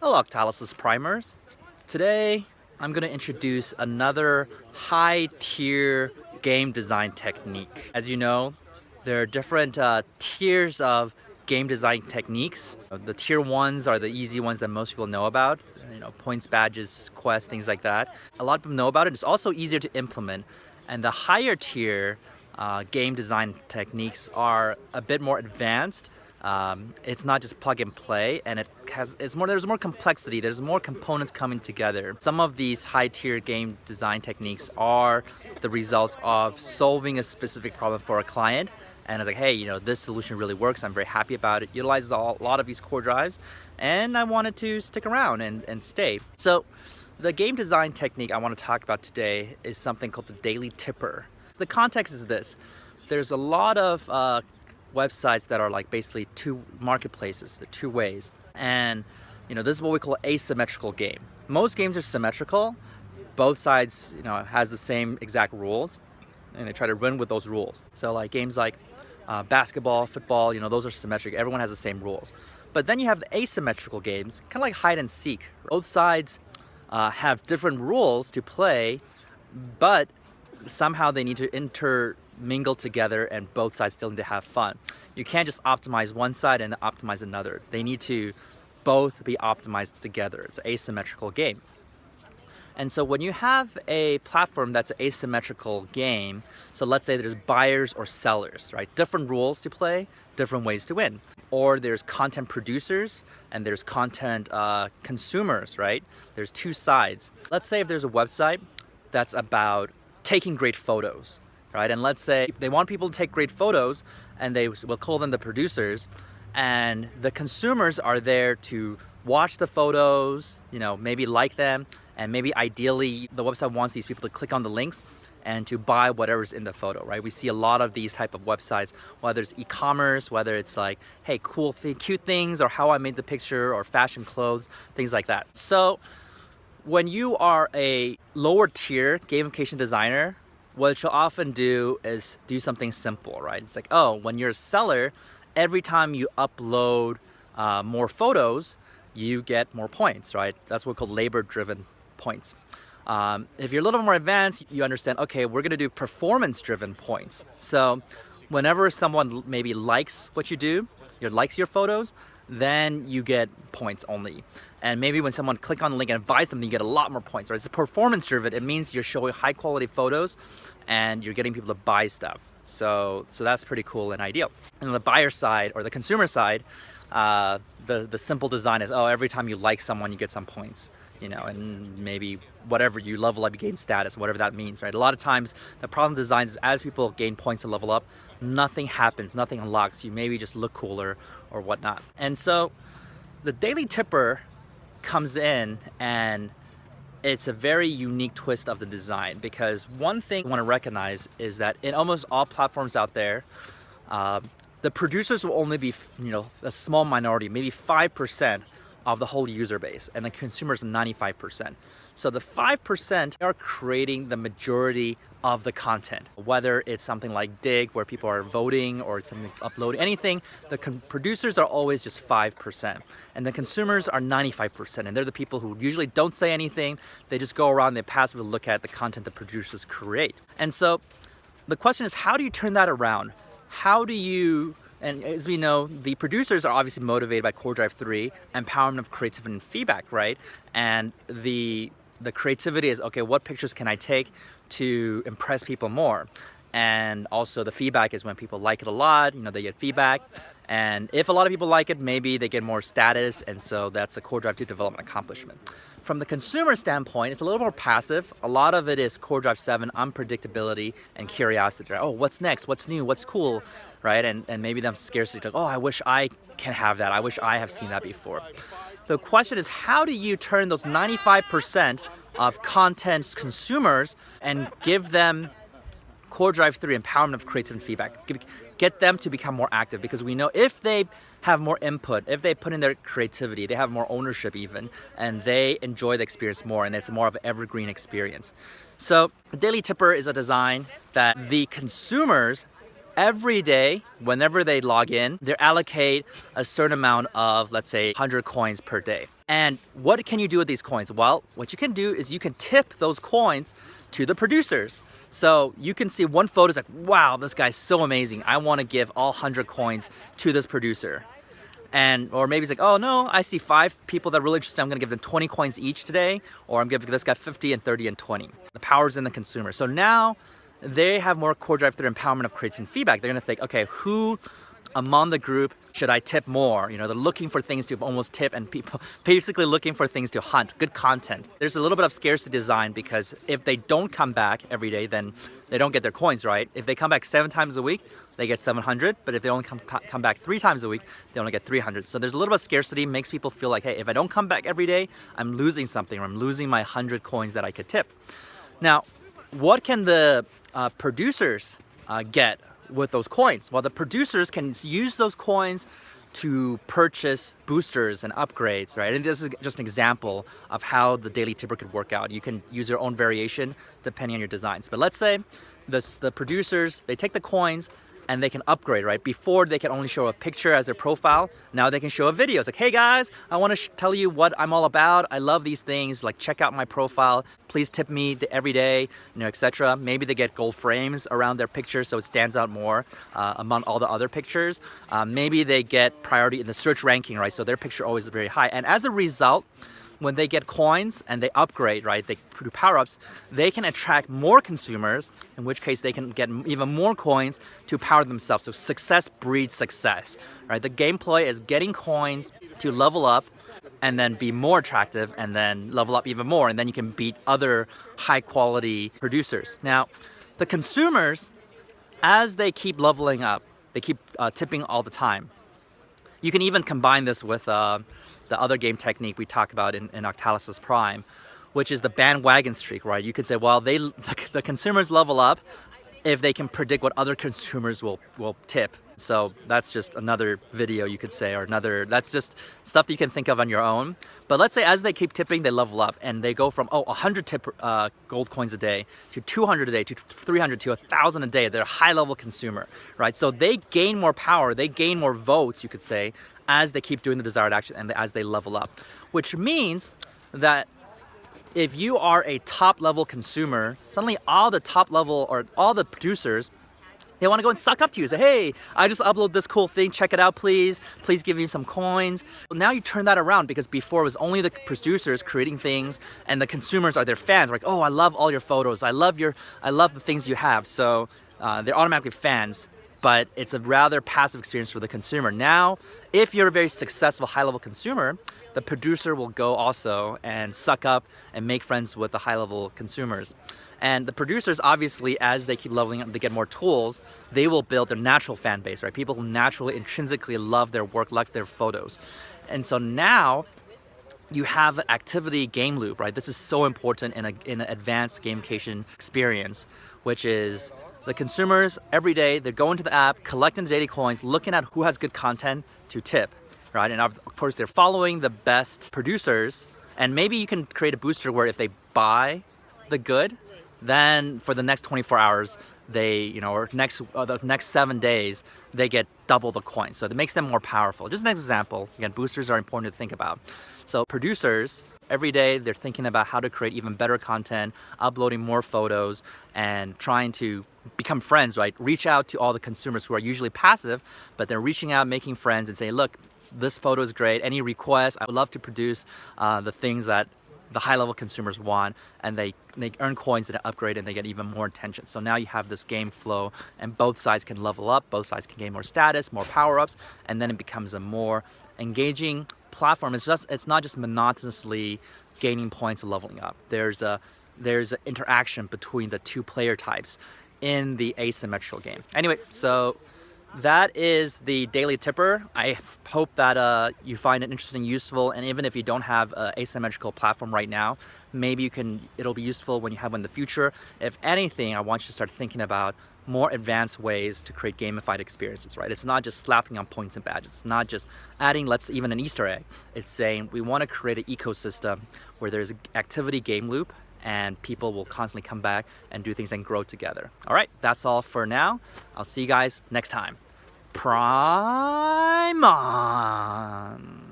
Hello Octalysis Primers. Today I'm going to introduce another high-tier game design technique. As you know, there are different tiers of game design techniques. The tier ones are the easy ones that most people know about. Points, badges, quests, things like that. A lot of people know about it. It's also easier to implement. And the higher tier game design techniques are a bit more advanced. It's not just plug and play, and there's more complexity. There's more components coming together. Some of these high-tier game design techniques are the results of solving a specific problem for a client, and it's like, hey, this solution really works. I'm very happy about it. Utilizes a lot of these core drives, and I wanted to stick around and stay. So the game design technique I want to talk about today is something called the daily tipper. The context is this: there's a lot of websites that are like basically two marketplaces, the two ways. And this is what we call asymmetrical game. Most games are symmetrical. Both sides, has the same exact rules, and they try to win with those rules. So like games like basketball, football, those are symmetric. Everyone has the same rules. But then you have the asymmetrical games, kind of like hide and seek. Both sides have different rules to play, but somehow they need to intermingle together, and both sides still need to have fun. You can't just optimize one side and optimize another. They need to both be optimized together. It's an asymmetrical game. And so when you have a platform that's an asymmetrical game, so let's say there's buyers or sellers, right? Different rules to play, different ways to win. Or there's content producers and there's content consumers, right? There's two sides. Let's say if there's a website that's about taking great photos, right? And let's say they want people to take great photos, and we'll call them the producers, and the consumers are there to watch the photos, maybe like them, and maybe ideally the website wants these people to click on the links and to buy whatever's in the photo, right? We see a lot of these type of websites, whether it's e-commerce, whether it's like, hey, cute things, or how I made the picture, or fashion clothes, things like that. So when you are a lower tier gamification designer, what you'll often do is do something simple, right? It's like, when you're a seller, every time you upload more photos, you get more points, right? That's what we call labor-driven points. If you're a little more advanced, you understand, okay, we're gonna do performance-driven points. So whenever someone maybe likes what you do, likes your photos, then you get points only. And maybe when someone clicks on the link and buys something, you get a lot more points, right? It's performance driven. It means you're showing high quality photos and you're getting people to buy stuff. So that's pretty cool and ideal. And on the buyer side or the consumer side, the simple design is, every time you like someone, you get some points, and maybe whatever you level up, you gain status, whatever that means, right? A lot of times the problem designs is as people gain points and level up, nothing happens, nothing unlocks. You maybe just look cooler or whatnot. And so the daily tipper comes in, and it's a very unique twist of the design, because one thing I want to recognize is that in almost all platforms out there, the producers will only be, a small minority, maybe 5% of the whole user base, and the consumers 95%. So the 5% are creating the majority of the content, whether it's something like Dig, where people are voting, or it's something uploading, anything. The producers are always just 5%, and the consumers are 95%, and they're the people who usually don't say anything. They just go around, they passively look at the content the producers create. And so the question is, how do you turn that around? And as we know, the producers are obviously motivated by Core Drive 3, empowerment of creativity and feedback, right? And the creativity is, okay, what pictures can I take to impress people more? And also the feedback is when people like it a lot, they get feedback. And if a lot of people like it, maybe they get more status, and so that's a Core Drive 2 development accomplishment. From the consumer standpoint, it's a little more passive. A lot of it is Core Drive 7 unpredictability and curiosity. Right? Oh, what's next? What's new? What's cool? Right? And maybe them scarcity. Like, I wish I can have that. I wish I have seen that before. The question is, how do you turn those 95% of content consumers and give them Core Drive 3 empowerment of creative feedback? Get them to become more active, because we know if they have more input, if they put in their creativity, they have more ownership even, and they enjoy the experience more, and it's more of an evergreen experience. So the Daily Tipper is a design that the consumers every day, whenever they log in, they allocate a certain amount of, let's say, 100 coins per day. And what can you do with these coins? Well, what you can do is you can tip those coins to the producers. So you can see one photo is like, wow, this guy's so amazing. I want to give all 100 coins to this producer. And, or maybe it's like, oh no, I see 5 people that are really interested. I'm gonna give them 20 coins each today, or I'm giving this guy 50 and 30 and 20. The power's in the consumer. So now they have more core drive through empowerment of creating feedback. They're gonna think, okay, who among the group should I tip more? You know, they're looking for things to almost tip, and people basically looking for things to hunt, good content. There's a little bit of scarcity design, because if they don't come back every day, then they don't get their coins, right? If they come back 7 times a week, they get 700, but if they only come back 3 times a week, they only get 300. So there's a little bit of scarcity, makes people feel like, hey, if I don't come back every day, I'm losing something, or I'm losing my 100 coins that I could tip. Now, what can the producers get with those coins? Well, the producers can use those coins to purchase boosters and upgrades, right? And this is just an example of how the daily tipper could work out. You can use your own variation depending on your designs. But let's say the producers, they take the coins and they can upgrade, right? Before they can only show a picture as their profile. Now they can show a video. It's like, hey guys, I want to tell you what I'm all about. I love these things. Like, check out my profile. Please tip me every day, you know, etc. Maybe they get gold frames around their picture so it stands out more among all the other pictures. Maybe they get priority in the search ranking, right? So their picture always is very high. And as a result, when they get coins and they upgrade, right, they do power-ups, they can attract more consumers, in which case they can get even more coins to power themselves. So success breeds success, right? The gameplay is getting coins to level up and then be more attractive and then level up even more, and then you can beat other high-quality producers. Now, the consumers, as they keep leveling up, they keep tipping all the time. You can even combine this with the other game technique we talk about in Octalysis Prime, which is the bandwagon streak, right? You could say, well, the consumers level up if they can predict what other consumers will tip. So that's just another video, you could say, or that's just stuff that you can think of on your own. But let's say as they keep tipping, they level up and they go from, 100 gold coins a day to 200 a day to 300 to 1,000 a day. They're a high-level consumer, right? So they gain more power, they gain more votes, you could say, as they keep doing the desired action and as they level up. Which means that if you are a top-level consumer, suddenly all the top-level or all the producers, they want to go and suck up to you. Say, hey, I just uploaded this cool thing. Check it out, please. Please give me some coins. Well, now you turn that around, because before it was only the producers creating things and the consumers are their fans. Like, oh, I love all your photos. I love the things you have. So they're automatically fans, but it's a rather passive experience for the consumer. Now, if you're a very successful high-level consumer, the producer will go also and suck up and make friends with the high-level consumers. And the producers, obviously, as they keep leveling up, they get more tools, they will build their natural fan base, right? People who naturally, intrinsically love their work, like their photos. And so now you have an activity game loop, right? This is so important in an advanced gamification experience, which is the consumers every day, they're going to the app, collecting the daily coins, looking at who has good content to tip, right? And of course, they're following the best producers. And maybe you can create a booster where if they buy the good, then for the next 24 hours, they, or the next 7 days, they get double the coins. So it makes them more powerful. Just an example. Again, boosters are important to think about. So producers, every day, they're thinking about how to create even better content, uploading more photos, and trying to become friends, right? Reach out to all the consumers who are usually passive, but they're reaching out, making friends, and saying, look, this photo is great. Any requests? I would love to produce the things that the high-level consumers want, and they earn coins and upgrade, and they get even more attention. So now you have this game flow, and both sides can level up, both sides can gain more status, more power-ups, and then it becomes a more engaging platform. It's not just monotonously gaining points and leveling up. There's an interaction between the two player types in the asymmetrical game. Anyway, so that is the Daily Tipper. I hope that you find it interesting, useful, and even if you don't have an asymmetrical platform right now, maybe it'll be useful when you have one in the future. If anything, I want you to start thinking about more advanced ways to create gamified experiences, right? It's not just slapping on points and badges. It's not just adding, even an Easter egg. It's saying we want to create an ecosystem where there's an activity game loop and people will constantly come back and do things and grow together. All right, that's all for now. I'll see you guys next time. Prime on!